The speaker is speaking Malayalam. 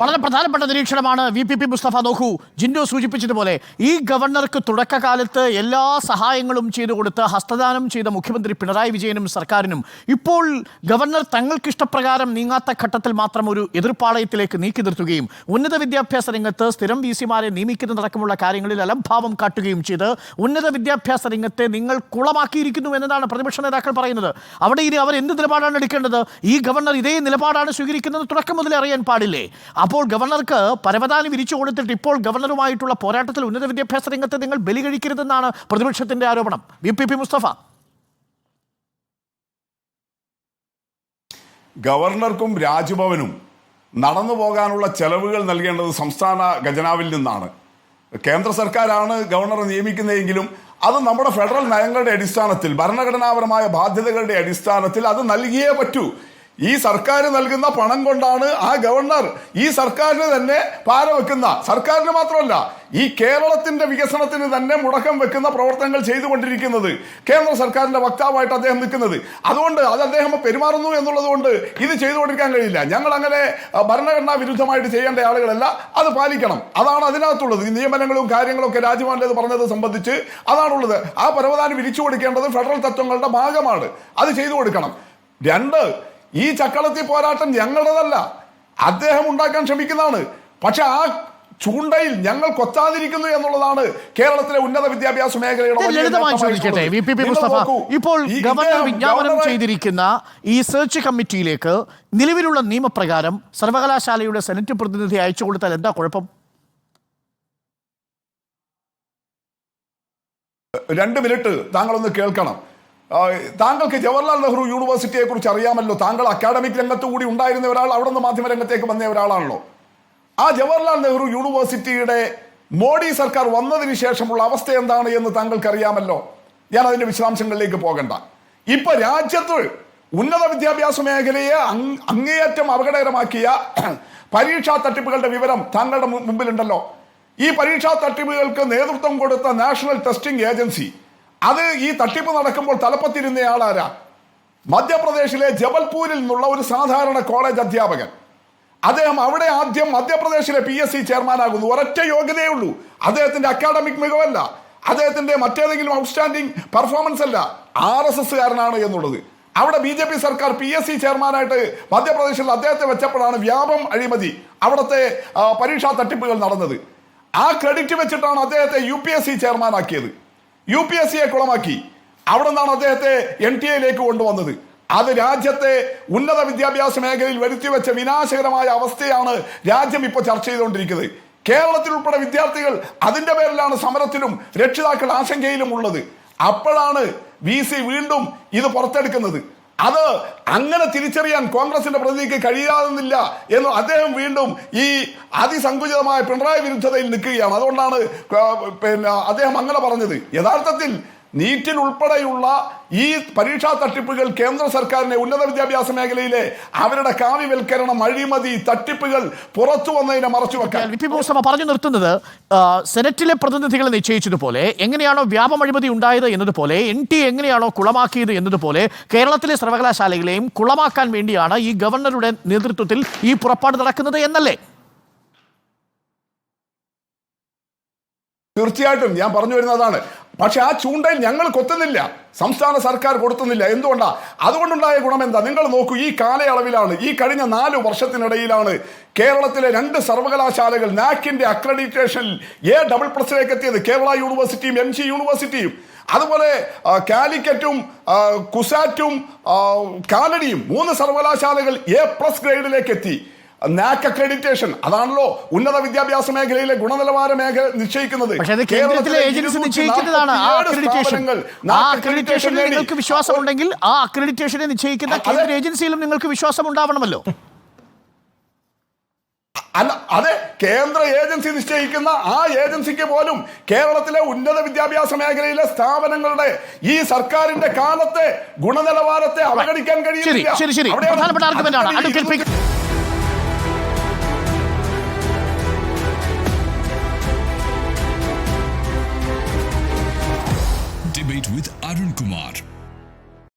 വളരെ പ്രധാനപ്പെട്ട നിരീക്ഷണമാണ് വി.പി. മുസ്തഫ. നോക്കൂ, ജിൻഡോ സൂചിപ്പിച്ചതുപോലെ ഈ ഗവർണർക്ക് തുടക്കകാലത്ത് എല്ലാ സഹായങ്ങളും ചെയ്തു കൊടുത്ത് ഹസ്തദാനം ചെയ്ത മുഖ്യമന്ത്രി പിണറായി വിജയനും സർക്കാരിനും ഇപ്പോൾ ഗവർണർ തങ്ങൾക്കിഷ്ടപ്രകാരം നീങ്ങാത്ത ഘട്ടത്തിൽ മാത്രം ഒരു എതിർപ്പാളയത്തിലേക്ക് നീക്കി നിർത്തുകയും ഉന്നത വിദ്യാഭ്യാസ രംഗത്ത് സ്ഥിരം വി.സിമാരെ നിയമിക്കുന്നതടക്കമുള്ള കാര്യങ്ങളിൽ അലംഭാവം കാട്ടുകയും ചെയ്ത് ഉന്നത വിദ്യാഭ്യാസ രംഗത്തെ നിങ്ങൾ കുളമാക്കിയിരിക്കുന്നു എന്നതാണ് പ്രതിപക്ഷ നേതാക്കൾ പറയുന്നത്. അവിടെ ഇനി അവർ എന്ത് നിലപാടാണ് എടുക്കേണ്ടത്? ഈ ഗവർണർ ഇതേ നിലപാടാണ് സ്വീകരിക്കുന്നത് തുടക്കം മുതലേ അറിയാൻ പാടില്ലേ? അപ്പോൾ ഗവർണർക്ക് പരവതാനി വിരിച്ചു കൊടുത്തിട്ട് ഇപ്പോൾ ഗവർണറുമായിട്ടുള്ള പോരാട്ടത്തിൽ ഉന്നത വിദ്യാഭ്യാസ രംഗത്ത് നിങ്ങൾ ബലി കഴിക്കരുതെന്നാണ് പ്രതിപക്ഷത്തിന്റെ ആരോപണം. വി.പി. മുസ്തഫ, ഗവർണർക്കും രാജ്ഭവനും നടന്നു പോകാനുള്ള ചെലവുകൾ നൽകേണ്ടത് സംസ്ഥാന ഖജനാവിൽ നിന്നാണ്. കേന്ദ്ര സർക്കാരാണ് ഗവർണറെ നിയമിക്കുന്നതെങ്കിലും അത് നമ്മുടെ ഫെഡറൽ നയങ്ങളുടെ അടിസ്ഥാനത്തിൽ, ഭരണഘടനാപരമായ ബാധ്യതകളുടെ അടിസ്ഥാനത്തിൽ അത് നൽകിയേ പറ്റൂ. ഈ സർക്കാർ നൽകുന്ന പണം കൊണ്ടാണ് ആ ഗവർണർ ഈ സർക്കാരിന് തന്നെ പാര വെക്കുന്ന, സർക്കാരിന് മാത്രമല്ല ഈ കേരളത്തിന്റെ വികസനത്തിന് തന്നെ മുടക്കം വെക്കുന്ന പ്രവർത്തനങ്ങൾ ചെയ്തുകൊണ്ടിരിക്കുന്നത്. കേന്ദ്ര സർക്കാരിന്റെ വക്താവായിട്ട് അദ്ദേഹം നിൽക്കുന്നത്. അതുകൊണ്ട് അത് അദ്ദേഹം പെരുമാറുന്നു എന്നുള്ളത് കൊണ്ട് ഇത് ചെയ്തുകൊണ്ടിരിക്കാൻ കഴിയില്ല. ഞങ്ങൾ അങ്ങനെ ഭരണഘടനാ വിരുദ്ധമായിട്ട് ചെയ്യേണ്ട ആളുകളല്ല, അത് പാലിക്കണം. അതാണ് അതിനകത്തുള്ളത്. ഈ നിയമനങ്ങളും കാര്യങ്ങളും ഒക്കെ രാജ്ഭവനിലേത് പറഞ്ഞത് സംബന്ധിച്ച് അതാണുള്ളത്. ആ പരവതാനി വിരിച്ചു കൊടുക്കേണ്ടത് ഫെഡറൽ തത്വങ്ങളുടെ ഭാഗമാണ്. അത് ചെയ്തു കൊടുക്കണം. രണ്ട്, ഈ ചക്കളത്തി പോരാട്ടം ഞങ്ങളുടേതല്ല, അദ്ദേഹം ഉണ്ടാക്കാൻ ശ്രമിക്കുന്നതാണ്. പക്ഷെ ആ ചൂണ്ടയിൽ ഞങ്ങൾ കൊത്താതിരിക്കുന്നു എന്നുള്ളതാണ് കേരളത്തിലെ ഉന്നത വിദ്യാഭ്യാസ മേഖലയുടെ. ഇപ്പോൾ ഗവർണർ വിജ്ഞാപനം ചെയ്തിരിക്കുന്ന ഈ സെർച്ച് കമ്മിറ്റിയിലേക്ക് നിലവിലുള്ള നിയമപ്രകാരം സർവകലാശാലയുടെ സെനറ്റ് പ്രതിനിധി അയച്ചു കൊടുത്താൽ എന്താ കുഴപ്പം? 2 മിനിറ്റ് താങ്കളൊന്ന് കേൾക്കണം. താങ്കൾക്ക് ജവഹർലാൽ നെഹ്റു യൂണിവേഴ്സിറ്റിയെ കുറിച്ച് അറിയാമല്ലോ. താങ്കൾ അക്കാഡമിക് രംഗത്ത് കൂടി ഉണ്ടായിരുന്ന ഒരാൾ, അവിടെ നിന്ന് മാധ്യമ രംഗത്തേക്ക് വന്ന ഒരാളാണല്ലോ. ആ ജവഹർലാൽ നെഹ്റു യൂണിവേഴ്സിറ്റിയുടെ മോഡി സർക്കാർ വന്നതിന് ശേഷമുള്ള അവസ്ഥ എന്താണ് എന്ന് താങ്കൾക്ക് അറിയാമല്ലോ. ഞാൻ അതിന്റെ വിശദാംശങ്ങളിലേക്ക് പോകണ്ട. ഇപ്പൊ രാജ്യത്ത് ഉന്നത വിദ്യാഭ്യാസ മേഖലയെ അങ്ങേയറ്റം അപകടകരമാക്കിയ പരീക്ഷാ തട്ടിപ്പുകളുടെ വിവരം താങ്കളുടെ മുമ്പിലുണ്ടല്ലോ. ഈ പരീക്ഷാ തട്ടിപ്പുകൾക്ക് നേതൃത്വം കൊടുത്ത നാഷണൽ ടെസ്റ്റിംഗ് ഏജൻസി, അത് ഈ തട്ടിപ്പ് നടക്കുമ്പോൾ തലപ്പത്തിരുന്ന ആളാരാ? മധ്യപ്രദേശിലെ ജബൽപൂരിൽ നിന്നുള്ള ഒരു സാധാരണ കോളേജ് അധ്യാപകൻ. അദ്ദേഹം അവിടെ ആദ്യം മധ്യപ്രദേശിലെ PSC ചെയർമാനാകുന്നു. ഒരൊറ്റ യോഗ്യതയേ ഉള്ളൂ. അദ്ദേഹത്തിന്റെ അക്കാഡമിക് മികവല്ല, അദ്ദേഹത്തിന്റെ മറ്റേതെങ്കിലും ഔട്ട്സ്റ്റാൻഡിംഗ് പെർഫോമൻസ് അല്ല, RSS കാരനാണ് എന്നുള്ളത്. അവിടെ BJP സർക്കാർ PSC ചെയർമാനായിട്ട് മധ്യപ്രദേശിൽ അദ്ദേഹത്തെ വെച്ചപ്പോഴാണ് വ്യാപം അഴിമതി, അവിടുത്തെ പരീക്ഷാ തട്ടിപ്പുകൾ നടന്നത്. ആ ക്രെഡിറ്റ് വെച്ചിട്ടാണ് അദ്ദേഹത്തെ UPSC ചെയർമാനാക്കിയത്. UPSCയെ കുളമാക്കി. അവിടെ നിന്നാണ് അദ്ദേഹത്തെ NTA കൊണ്ടുവന്നത്. അത് രാജ്യത്തെ ഉന്നത വിദ്യാഭ്യാസ മേഖലയിൽ വരുത്തിവെച്ച വിനാശകരമായ അവസ്ഥയാണ് രാജ്യം ഇപ്പോൾ ചർച്ച ചെയ്തുകൊണ്ടിരിക്കുന്നത്. കേരളത്തിൽ ഉൾപ്പെടെ വിദ്യാർത്ഥികൾ അതിന്റെ പേരിലാണ് സമരത്തിലും രക്ഷിതാക്കൾ ആശങ്കയിലും ഉള്ളത്. അപ്പോഴാണ് VC വീണ്ടും ഇത് പുറത്തെടുക്കുന്നത്. അത് അങ്ങനെ തിരിച്ചറിയാൻ കോൺഗ്രസിന്റെ പ്രതിനിധിക്ക് കഴിയാതെന്നില്ല എന്ന് അദ്ദേഹം വീണ്ടും ഈ അതിസങ്കുചിതമായ പിണറായി വിരുദ്ധതയിൽ നിൽക്കുകയാണ്. അതുകൊണ്ടാണ് അദ്ദേഹം അങ്ങനെ പറഞ്ഞത്. യഥാർത്ഥത്തിൽ നീറ്റിൽ ഉൾപ്പെടെയുള്ള ഈ പരീക്ഷാ തട്ടിപ്പുകൾ കേന്ദ്ര സർക്കാരിനെ, ഉന്നത വിദ്യാഭ്യാസ മേഖലയിലെ അവരുടെ കാവ്യവൽക്കരണം, അഴിമതി, തട്ടിപ്പുകൾ പുറത്തു വന്നതിനെ മറച്ചുവെക്കാൻ വി.പി. മുസ്തഫ പറഞ്ഞു നിർത്തുന്നത്, സെനറ്റിലെ പ്രതിനിധികളെ നിശ്ചയിച്ചതുപോലെ എങ്ങനെയാണോ വ്യാപം അഴിമതി ഉണ്ടായത് എന്നതുപോലെ NTA എങ്ങനെയാണോ കുളമാക്കിയത് എന്നതുപോലെ കേരളത്തിലെ സർവകലാശാലകളെയും കുളമാക്കാൻ വേണ്ടിയാണ് ഈ ഗവർണറുടെ നേതൃത്വത്തിൽ ഈ പുറപ്പാട് നടക്കുന്നത് എന്നല്ലേ? തീർച്ചയായിട്ടും ഞാൻ പറഞ്ഞു വരുന്നതാണ്. പക്ഷെ ആ ചൂണ്ടയിൽ ഞങ്ങൾ കൊത്തുന്നില്ല, സംസ്ഥാന സർക്കാർ കൊടുത്തുന്നില്ല. എന്തുകൊണ്ടാ? അതുകൊണ്ടുണ്ടായ ഗുണം എന്താ? നിങ്ങൾ നോക്കൂ, ഈ കാലയളവിലാണ്, ഈ കഴിഞ്ഞ 4 വർഷത്തിനിടയിലാണ് കേരളത്തിലെ 2 സർവകലാശാലകൾ നാക്കിന്റെ അക്രഡിറ്റേഷനിൽ A++ എത്തിയത്. കേരള യൂണിവേഴ്സിറ്റിയും MG യൂണിവേഴ്സിറ്റിയും. അതുപോലെ കാലിക്കറ്റും കുസാറ്റും കാലടിയും 3 സർവകലാശാലകൾ A+ ഗ്രേഡിലേക്ക് എത്തി. നാക് അക്രഡിറ്റേഷൻ, അതാണല്ലോ ഉന്നത വിദ്യാഭ്യാസ മേഖലയിലെ ഗുണനിലവാര മേഖല നിശ്ചയിക്കുന്നത്. നിങ്ങൾക്ക് വിശ്വാസമുണ്ടെങ്കിൽ ആ അക്രഡിറ്റേഷനെ നിശ്ചയിക്കുന്ന കേന്ദ്ര ഏജൻസിയിലും നിങ്ങൾക്ക് വിശ്വാസം ഉണ്ടാവണമല്ലോ. അല്ല, അതെ, കേന്ദ്ര ഏജൻസി നിശ്ചയിക്കുന്ന ആ ഏജൻസിക്ക് പോലും കേരളത്തിലെ ഉന്നത വിദ്യാഭ്യാസ മേഖലയിലെ സ്ഥാപനങ്ങളുടെ ഈ സർക്കാരിന്റെ കാലത്തെ ഗുണനിലവാരത്തെ അവഗണിക്കാൻ കഴിയില്ല. Debate with Arun Kumar.